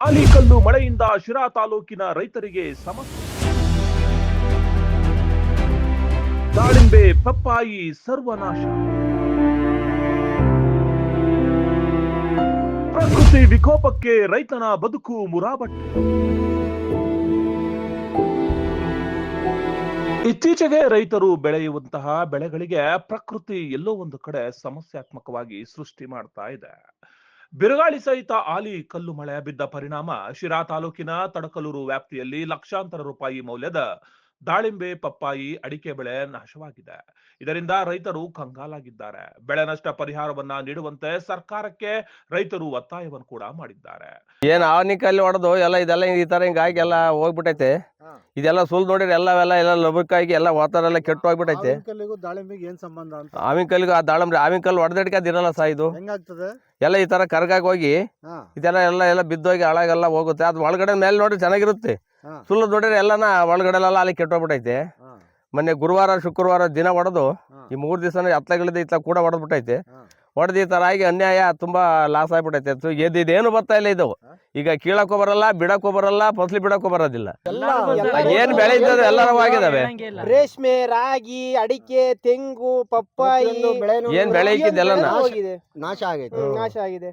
ಆಲಿಕಲ್ಲು ಮಳೆಯಿಂದ ಶಿರಾ ತಾಲೂಕಿನ ರೈತರಿಗೆ ಸಮಸ್ಯೆ. ದಾಳಿಂಬೆ ಪಪ್ಪಾಯಿ ಸರ್ವನಾಶ. ಪ್ರಕೃತಿ ವಿಕೋಪಕ್ಕೆ ರೈತನ ಬದುಕು ಮುರಾಬಟ್ಟೆ. ಇತ್ತೀಚೆಗೆ ರೈತರು ಬೆಳೆಯುವಂತಹ ಬೆಳೆಗಳಿಗೆ ಪ್ರಕೃತಿ ಎಲ್ಲೋ ಒಂದು ಕಡೆ ಸಮಸ್ಯಾತ್ಮಕವಾಗಿ ಸೃಷ್ಟಿ ಮಾಡ್ತಾ ಇದೆ. ಬಿರುಗಾಳಿ ಸಹಿತ ಆಲಿ ಕಲ್ಲು ಮಳೆ ಬಿದ್ದ ಪರಿಣಾಮ ಶಿರಾ ತಾಲೂಕಿನ ತಡಕಲೂರು ವ್ಯಾಪ್ತಿಯಲ್ಲಿ ಲಕ್ಷಾಂತರ ರೂಪಾಯಿ ಮೌಲ್ಯದ ದಾಳಿಂಬೆ ಪಪ್ಪಾಯಿ ಅಡಿಕೆ ಬೆಳೆ ನಾಶವಾಗಿದೆ. ಇದರಿಂದ ರೈತರು ಕಂಗಾಲಾಗಿದ್ದಾರೆ. ಬೆಳೆ ನಷ್ಟ ಪರಿಹಾರವನ್ನ ನೀಡುವಂತೆ ಸರ್ಕಾರಕ್ಕೆ ರೈತರು ಒತ್ತಾಯವನ್ನು ಕೂಡ ಮಾಡಿದ್ದಾರೆ. ಏನ್ ಆನಿಕಲ್ಲಿ ಹೊಡೆದು ಇದೆಲ್ಲ ಈ ತರ ಹಿಂಗಾಗಿ ಎಲ್ಲ ಹೋಗ್ಬಿಟ್ಟೈತೆ. ಇದೆಲ್ಲ ಸುಲ್ ನೋಡಿದ್ರೆ ಎಲ್ಲ ಲಬಕ್ಕಾಗಿ ಎಲ್ಲ ವಾತಾವರಣ ಎಲ್ಲ ಕೆಟ್ಟು ಹೋಗ್ಬಿಟ್ಟೈತೆ. ಆವಿನಕಲ್ಲಿಗೂ ಆ ದಾಳಂಬ್ರಿ ಆವಿನಕಲ್ಲು ಹೊಡೆದಡಿಕೆ ಅದಿರಲ್ಲ ಸಹ ಇದು ಎಲ್ಲ ಈ ತರ ಕರ್ಗಾಗಿ ಹೋಗಿ ಇದೆಲ್ಲ ಬಿದ್ದೋಗಿ ಹಾಳಾಗೆಲ್ಲ ಹೋಗುತ್ತೆ. ಅದು ಒಳಗಡೆ ಮೇಲೆ ನೋಡ್ರಿ ಚೆನ್ನಾಗಿರುತ್ತೆ, ಸುಳ್ಳು ನೋಡಿದ್ರೆ ಎಲ್ಲನ ಒಳಗಡೆಲ್ಲ ಅಲ್ಲಿ ಕೆಟ್ಟೋಗ್ಬಿಟ್ಟೈತೆ. ಮೊನ್ನೆ ಗುರುವಾರ ಶುಕ್ರವಾರ ದಿನ ಹೊಡೆದು ಈ 3 ದಿವಸ ಹತ್ತಗಳಿಂದ ಇತ್ತ ಕೂಡ ಹೊಡೆದ್ಬಿಟ್ಟೈತೆ. ಹೊಡೆದು ಈ ತರ ಆಗಿ ಅನ್ಯಾಯ ತುಂಬಾ ಲಾಸ್ ಆಗ್ಬಿಟ್ಟೈತೆ. ಇದೇನು ಬರ್ತಾ ಇಲ್ಲ. ಇದು ಈಗ ಕೀಳಕ್ಕೂ ಬರಲ್ಲ, ಬಿಡಕ್ಕೂ ಬರಲ್ಲ, ಫಸಲಿ ಬಿಡಕ್ಕೂ ಬರೋದಿಲ್ಲ. ಏನ್ ಬೆಳೆ ಇದ್ದದ್ದು ಎಲ್ಲರೂ ಆಗಿದಾವೆ. ರೇಷ್ಮೆ, ರಾಗಿ, ಅಡಿಕೆ, ತೆಂಗು, ಪಪ್ಪಾಯಿ ಏನ್ ಬೆಳೆ ಇಕ್ಕಿದ್ದೆಲ್ಲ ನಾಶ ಆಗಿದೆ.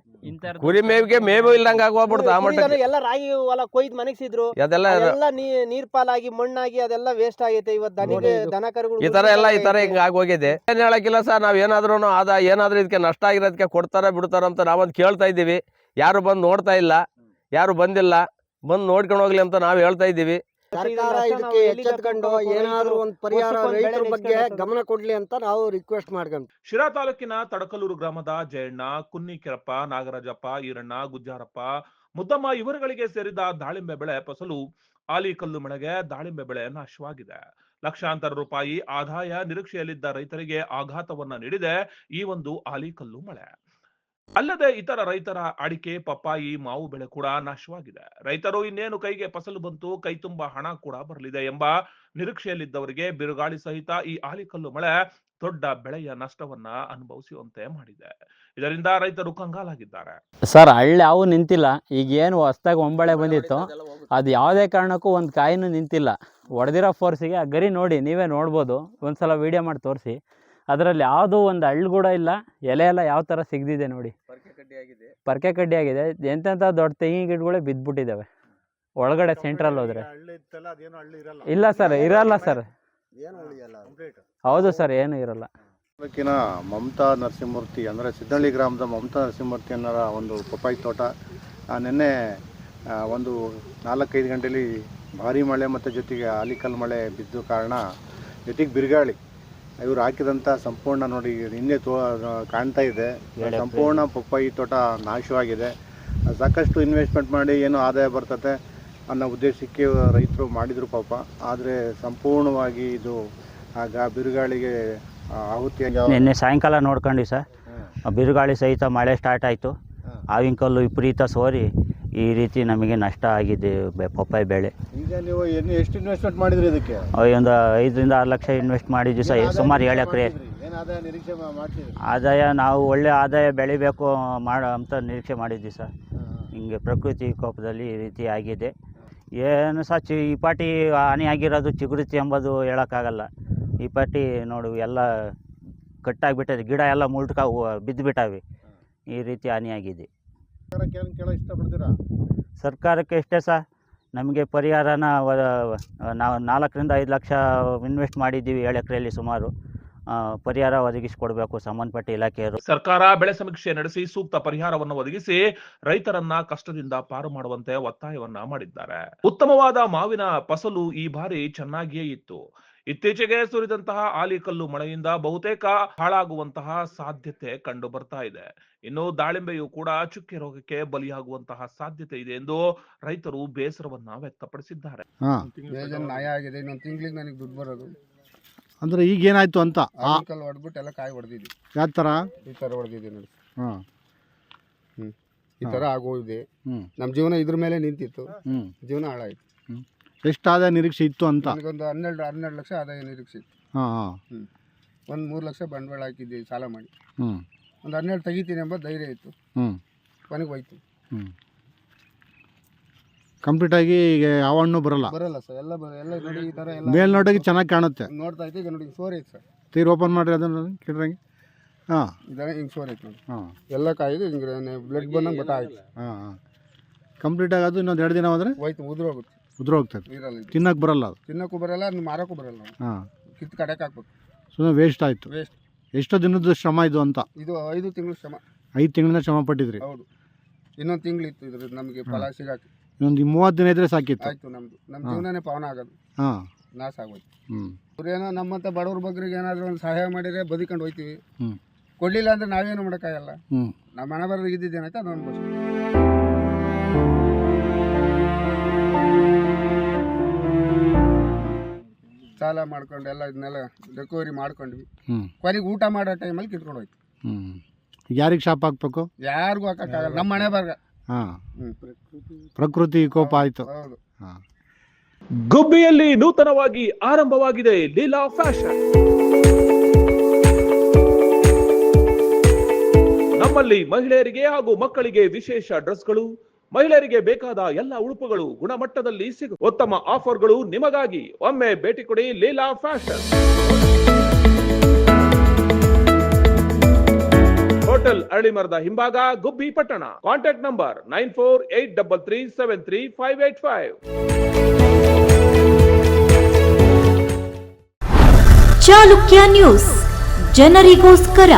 ಕುರಿ ಮೇವಿಗೆ ಮೇವು ಇಲ್ಲಂಗ ಆಗೋಗ್ಬಿಡ್ತು. ಆ ಮಟ್ಟ ಎಲ್ಲ ರಾಗಿ ಹೊಲ ಕೊಯ್ದು ಮನಗಿಸಿದ್ರು, ಅದೆಲ್ಲ ನೀರ್ ಪಾಲಾಗಿ ಮಣ್ಣಾಗಿ ಅದೆಲ್ಲ ವೇಸ್ಟ್ ಆಗೈತೆ. ಇವತ್ತು ದನ ಕರುಗಳು ಈ ತರ ಹಿಂಗ ಆಗೋಗಿದೆ. ಏನ್ ಹೇಳಕ್ಕಿಲ್ಲ ಸರ್, ನಾವ್ ಏನಾದ್ರೂ ಏನಾದ್ರೂ ಇದಕ್ಕೆ ನಷ್ಟ ಆಗಿರೋದಕ್ಕೆ ಕೊಡ್ತಾರ ಬಿಡ್ತಾರ ಅಂತ ನಾವೊಂದು ಕೇಳ್ತಾ ಇದ್ದೀವಿ. ಯಾರು ಬಂದು ನೋಡ್ತಾ ಇಲ್ಲ, ಯಾರು ಬಂದಿಲ್ಲ. ಬಂದು ನೋಡ್ಕೊಂಡು ಹೋಗ್ಲಿ ಅಂತ ನಾವು ಹೇಳ್ತಾ ಇದ್ದೀವಿ. ಸರ್ಕಾರ ಇದಕ್ಕೆ ಎಚ್ಚೆತ್ಕೊಂಡು ಏನಾದ್ರೂ ಒಂದು ಪರಿಹಾರ ರೈತರ ಬಗ್ಗೆ ಗಮನ ಕೊಡ್ಲಿ ಅಂತ ನಾವು ರಿಕ್ವೆಸ್ಟ್ ಮಾಡ್ಕೊಂಡು. ಶಿರಾ ತಾಲೂಕಿನ ತಡಕಲೂರು ಗ್ರಾಮದ ಜಯಣ್ಣ, ಕುನ್ನಿಕೆರಪ್ಪ, ನಾಗರಾಜಪ್ಪ, ಈರಣ್ಣ, ಗುಜ್ಜಾರಪ್ಪ, ಮುದ್ದಮ್ಮ ಇವರುಗಳಿಗೆ ಸೇರಿದ ದಾಳಿಂಬೆ ಬೆಳೆ ಫಸಲು ಆಲಿಕಲ್ಲು ಮಳೆಗೆ ದಾಳಿಂಬೆ ಬೆಳೆ ನಾಶವಾಗಿದೆ. ಲಕ್ಷಾಂತರ ರೂಪಾಯಿ ಆದಾಯ ನಿರೀಕ್ಷೆಯಲ್ಲಿದ್ದ ರೈತರಿಗೆ ಆಘಾತವನ್ನ ನೀಡಿದೆ ಈ ಒಂದು ಆಲಿಕಲ್ಲು ಮಳೆ. ಅಲ್ಲದೆ ಇತರ ರೈತರ ಅಡಿಕೆ, ಪಪ್ಪಾಯಿ, ಮಾವು ಬೆಳೆ ಕೂಡ ನಾಶವಾಗಿದೆ. ರೈತರು ಇನ್ನೇನು ಕೈಗೆ ಫಸಲು ಬಂತು, ಕೈ ತುಂಬಾ ಹಣ ಕೂಡ ಬರಲಿದೆ ಎಂಬ ನಿರೀಕ್ಷೆಯಲ್ಲಿದ್ದವರಿಗೆ ಬಿರುಗಾಳಿ ಸಹಿತ ಈ ಆಲಿಕಲ್ಲು ಮಳೆ ದೊಡ್ಡ ಬೆಳೆಯ ನಷ್ಟವನ್ನ ಅನುಭವಿಸುವಂತೆ ಮಾಡಿದೆ. ಇದರಿಂದ ರೈತರು ಕಂಗಾಲಾಗಿದ್ದಾರೆ. ಸರ್, ಹಳ್ಳಿ ಯಾವ ನಿಂತಿಲ್ಲ. ಈಗ ಏನು ಹೊಸದಾಗಿ ಒಂಬಳೆ ಬಂದಿತ್ತು, ಅದು ಯಾವುದೇ ಕಾರಣಕ್ಕೂ ಒಂದು ಕಾಯಿನೂ ನಿಂತಿಲ್ಲ. ಹೊಡೆದಿರೋ ಫೋರ್ಸಿಗೆ ಆ ಗರಿ ನೋಡಿ, ನೀವೇ ನೋಡ್ಬೋದು. ಒಂದ್ಸಲ ವಿಡಿಯೋ ಮಾಡಿ ತೋರಿಸಿ. ಅದರಲ್ಲಿ ಯಾವುದೂ ಒಂದು ಹಳ್ಳು ಕೂಡ ಇಲ್ಲ. ಎಲೆ ಎಲ್ಲ ಯಾವ ಥರ ಸಿಗದಿದೆ ನೋಡಿ, ಪರ್ಕೆ ಕಡ್ಡಿ ಆಗಿದೆ. ಎಂತೆಂಥ ದೊಡ್ಡ ತೆಂಗಿನ ಗಿಡಗಳೇ ಬಿದ್ದುಬಿಟ್ಟಿದ್ದಾವೆ ಒಳಗಡೆ. ಸೆಂಟ್ರಲ್ ಹೋದ್ರೆ ಇಲ್ಲ ಸರ್, ಇರಲ್ಲ ಸರ್. ಹೌದು ಸರ್, ಏನು ಇರಲ್ಲ. ತಾಲೂಕಿನ ಮಮತಾ ನರಸಿಂಹಮೂರ್ತಿ ಅಂದರೆ ಸಿದ್ದಳ್ಳಿ ಗ್ರಾಮದ ಮಮತಾ ನರಸಿಂಹಮೂರ್ತಿ ಅನ್ನೋರ ಒಂದು ಪಪ್ಪಾಯಿ ತೋಟ ನಿನ್ನೆ ಒಂದು 4-5 ಗಂಟೆಯಲ್ಲಿ ಭಾರಿ ಮಳೆ ಮತ್ತು ಜೊತೆಗೆ ಆಲಿಕಲ್ಲು ಮಳೆ ಬಿದ್ದು ಕಾರಣ, ಜೊತೆಗೆ ಬಿರುಗಾಳಿ ಇವರು ಹಾಕಿದಂಥ ಸಂಪೂರ್ಣ ನೋಡಿ ನಿನ್ನೆ ಕಾಣ್ತಾ ಇದೆ. ಸಂಪೂರ್ಣ ಪಪ್ಪಾಯಿ ತೋಟ ನಾಶವಾಗಿದೆ. ಸಾಕಷ್ಟು ಇನ್ವೆಸ್ಟ್ಮೆಂಟ್ ಮಾಡಿ ಏನೋ ಆದಾಯ ಬರ್ತದೆ ಅನ್ನೋ ಉದ್ದೇಶಕ್ಕೆ ರೈತರು ಮಾಡಿದರು ಪಾಪ. ಆದರೆ ಸಂಪೂರ್ಣವಾಗಿ ಇದು ಆಗ ಬಿರುಗಾಳಿಗೆ ಆಹುತಿಯಾಗಿ ನಿನ್ನೆ ಸಾಯಂಕಾಲ ನೋಡ್ಕೊಂಡ್ವಿ ಸರ್. ಬಿರುಗಾಳಿ ಸಹಿತ ಮಳೆ ಸ್ಟಾರ್ಟ್ ಆಯಿತು. ಆವಿನಕಲ್ಲು ವಿಪರೀತ ಸೋರಿ ಈ ರೀತಿ ನಮಗೆ ನಷ್ಟ ಆಗಿದೆ ಪಪ್ಪಾಯಿ ಬೆಳೆ. ಈಗ ನೀವು ಎಷ್ಟು ಇನ್ವೆಸ್ಟ್ಮೆಂಟ್ ಮಾಡಿದ್ರಿ ಇದಕ್ಕೆ? ಒಂದು 5-6 ಲಕ್ಷ ಇನ್ವೆಸ್ಟ್ ಮಾಡಿದ್ವಿ ಸರ್. ಸುಮಾರು 7 ಎಕರೆ ಆದಾಯ. ನಾವು ಒಳ್ಳೆ ಆದಾಯ ಬೆಳಿಬೇಕು ಅಂತ ನಿರೀಕ್ಷೆ ಮಾಡಿದ್ವಿ ಸರ್. ಹಿಂಗೆ ಪ್ರಕೃತಿ ವಿಕೋಪದಲ್ಲಿ ಈ ರೀತಿ ಆಗಿದೆ. ಏನು ಸಹ ಈ ಪಾಟಿ ಹಾನಿ ಆಗಿರೋದು ಚಿಗುರುತಿ ಎಂಬುದು ಹೇಳೋಕ್ಕಾಗಲ್ಲ. ಈ ಪಾಟಿ ನೋಡು ಎಲ್ಲ ಕಟ್ಟಾಗಿಬಿಟ್ಟಿದೆ, ಗಿಡ ಎಲ್ಲ ಬಿದ್ದುಬಿಟ್ಟಾವೆ. ಈ ರೀತಿ ಹಾನಿಯಾಗಿದೆ. ಸರ್ಕಾರಕ್ಕೆ ಇಷ್ಟೇ ಸರ್, ನಮಗೆ ಪರಿಹಾರನ ನಾವು 4-5 ಲಕ್ಷ ಇನ್ವೆಸ್ಟ್ ಮಾಡಿದ್ದೀವಿ 7 ಎಕರೆಯಲ್ಲಿ. ಸುಮಾರು ಪರಿಹಾರ ಒದಗಿಸಿಕೊಡ್ಬೇಕು ಸಂಬಂಧಪಟ್ಟ ಇಲಾಖೆಯವರು. ಸರ್ಕಾರ ಬೆಳೆ ಸಮೀಕ್ಷೆ ನಡೆಸಿ ಸೂಕ್ತ ಪರಿಹಾರವನ್ನು ಒದಗಿಸಿ ರೈತರನ್ನ ಕಷ್ಟದಿಂದ ಪಾರು ಮಾಡುವಂತೆ ಒತ್ತಾಯವನ್ನ ಮಾಡಿದ್ದಾರೆ. ಉತ್ತಮವಾದ ಮಾವಿನ ಫಸಲು ಈ ಬಾರಿ ಚೆನ್ನಾಗಿಯೇ ಇತ್ತು. ಇತ್ತೀಚೆಗೆ ಸುರಿದಂತಹ ಆಲಿಕಲ್ಲು ಮಳೆಯಿಂದ ಬಹುತೇಕ ಹಾಳಾಗುವಂತಹ ಸಾಧ್ಯತೆ ಕಂಡು ಬರ್ತಾ ಇದೆ. ಇನ್ನು ದಾಳಿಂಬೆಯು ಕೂಡ ಚುಕ್ಕೆ ರೋಗಕ್ಕೆ ಬಲಿಯಾಗುವಂತಹ ಸಾಧ್ಯತೆ ಇದೆ ಎಂದು ರೈತರು ಬೇಸರವನ್ನ ವ್ಯಕ್ತಪಡಿಸಿದ್ದಾರೆ. ನನಗೆ ದುಡ್ಡು ಬರೋದು ಅಂದ್ರೆ ಈಗ ಏನಾಯ್ತು ಅಂತ ಹೊಡೆದ್ಬಿಟ್ಟು ಎಲ್ಲ ಕಾಯಿ ಹೊಡೆದಿದ್ವಿ. ಯಾವ ಥರ? ಈ ಥರ ಹೊಡೆದಿದ್ದೆ ನೋಡಿ. ಈ ಥರ ಆಗೋಗಿದೆ. ನಮ್ಮ ಜೀವನ ಇದ್ರ ಮೇಲೆ ನಿಂತಿತ್ತು. ಜೀವನ ಹಾಳಾಯ್ತು. ಎಷ್ಟು ಆದಾಯ ನಿರೀಕ್ಷೆ ಇತ್ತು ಅಂತ? ನನಗೊಂದು 12 ಲಕ್ಷ ಆದಾಯ ನಿರೀಕ್ಷೆ ಇತ್ತು. ಒಂದು 3 ಲಕ್ಷ ಬಂಡವಾಳ ಹಾಕಿದ್ದೆ ಸಾಲ ಮಾಡಿ. ಒಂದು 12 ತೆಗಿತೀನಿ ಎಂಬ ಧೈರ್ಯ ಇತ್ತು. ಕೊನೆಗೆ ಹೋಯ್ತು. ಕಂಪ್ಲೀಟಾಗಿ ಈಗ ಯಾವ ಹಣ್ಣು ಬರಲ್ಲ ಬರಲ್ಲ ಸರ್, ಎಲ್ಲ ನೋಡಿ ಈ ಥರ ಎಲ್ಲ ಮೇಲ್ನೋಟಕ್ಕೆ ಚೆನ್ನಾಗಿ ಕಾಣುತ್ತೆ. ನೋಡ್ತಾ ಇತ್ತು. ಈಗ ನೋಡಿ ಸೋರ್ ಐತೆ ಸರ್, ತೀರ್ ಓಪನ್ ಮಾಡಿರಿ ಅದನ್ನು ಕೇಳ್ರಂಗೆ. ಹಾಂ, ಇದನ್ನ ಹಿಂಗೆ ಸೋರ್ ಐತೆ ನೋಡಿ. ಹಾಂ, ಎಲ್ಲ ಕಾಯಿಗೆ ಹಿಂಗೆ ಬ್ಲಡ್ ಬಂದಂಗೆ ಗೊತ್ತಾಯ್ತು. ಹಾಂ ಹಾಂ ಕಂಪ್ಲೀಟಾಗಿ ಅದು ಇನ್ನೊಂದು 2 ದಿನ ಹೋದರೆ ಹೋಯ್ತು, ಉದುರೋಗುತ್ತೆ, ಉದುರೋಗ್ತದೆ. ನೀರಲ್ಲಿ ತಿನ್ನಕ್ಕೆ ಬರಲ್ಲ ಅದು. ತಿನ್ನಕ್ಕೂ ಬರಲ್ಲ, ಅದನ್ನ ಮಾರೋಕ್ಕೂ ಬರಲ್ಲ. ಹಾಂ, ಕಿತ್ತು ಕಡೆಗೆ ಹಾಕ್ಬೇಕು, ಸುಮ್ಮನೆ ವೇಸ್ಟ್ ಆಯಿತು. ವೇಸ್ಟ್. ಎಷ್ಟು ದಿನದ ಶ್ರಮ ಇದು ಅಂತ? ಇದು 5 ತಿಂಗಳು ಶ್ರಮ. 5 ತಿಂಗಳಿಂದ ಶ್ರಮ ಪಟ್ಟಿದ್ರಿ. ಹೌದು, ಇನ್ನೊಂದು ತಿಂಗಳು ಇತ್ತು ಇದ್ರದ್ದು ನಮಗೆ ಫಲ ಸಿಗಾಕಿ. ಇನ್ನೊಂದು 30 ದಿನ ಇದ್ರೆ ಸಾಕಿತ್ತು. ಆಯ್ತು, ನಮ್ಮ ಜೀವನನೇ ಪವನ ಆಗೋದು. ಹಾಂ, ನಾಶ ಆಗೋಯ್ತು. ಹ್ಞೂ, ಅವ್ರೇನೋ ನಮ್ಮಂಥ ಬಡವ್ರ ಬಗ್ಗರಿಗೆ ಏನಾದರೂ ಒಂದು ಸಹಾಯ ಮಾಡಿದರೆ ಬದುಕೊಂಡು ಹೋಯ್ತೀವಿ. ಹ್ಞೂ, ಕೊಡಲಿಲ್ಲ ಅಂದರೆ ನಾವೇನು ಮಾಡೋಕ್ಕಾಗಲ್ಲ. ಹ್ಞೂ, ನಮ್ಮ ಮನೆ ಬರೋದು ಇದ್ದಿದ್ದೇನಾಯ್ತು ಅದು ಅನ್ಬೋದು. ಸಾಲ ಮಾಡ್ಕೊಂಡು ಎಲ್ಲ ಇದನ್ನೆಲ್ಲ ರಿಕವರಿ ಮಾಡ್ಕೊಂಡ್ವಿ. ಹ್ಞೂ, ಕೊನೆಗೆ ಊಟ ಮಾಡೋ ಟೈಮಲ್ಲಿ ಕಿತ್ಕೊಂಡು ಹೋಯ್ತು. ಹ್ಞೂ. ಯಾರಿಗೆ ಶಾಪ್ ಹಾಕ್ಬೇಕು? ಯಾರಿಗೂ ಹಾಕೋಕ್ಕಾಗಲ್ಲ, ನಮ್ಮ ಮನೆ ಬರ್ಗ. ಹಾಂ, ಪ್ರಕೃತಿ ಕೋಪ ಆಯಿತು. ಹೌದು. ಹಾಂ, ಗುಬ್ಬಿಯಲ್ಲಿ ನೂತನವಾಗಿ ಆರಂಭವಾಗಿದೆ ಲೀಲಾ ಫ್ಯಾಷನ್. ನಮ್ಮಲ್ಲಿ ಮಹಿಳೆಯರಿಗೆ ಹಾಗೂ ಮಕ್ಕಳಿಗೆ ವಿಶೇಷ ಡ್ರೆಸ್ಗಳು, ಮಹಿಳೆಯರಿಗೆ ಬೇಕಾದ ಎಲ್ಲ ಉಡುಪುಗಳು ಗುಣಮಟ್ಟದಲ್ಲಿ ಸಿಗು. ಉತ್ತಮ ಆಫರ್ಗಳು ನಿಮಗಾಗಿ. ಒಮ್ಮೆ ಭೇಟಿ ಕೊಡಿ ಲೀಲಾ ಫ್ಯಾಷನ್. ಹೋಟೆಲ್ ಅರಳಿಮರದ ಹಿಂಭಾಗ, ಗುಬ್ಬಿ ಪಟ್ಟಣ. Contact number 9483373585. ಚಾಲುಕ್ಯ ನ್ಯೂಸ್, ಜನರಿಗೋಸ್ಕರ.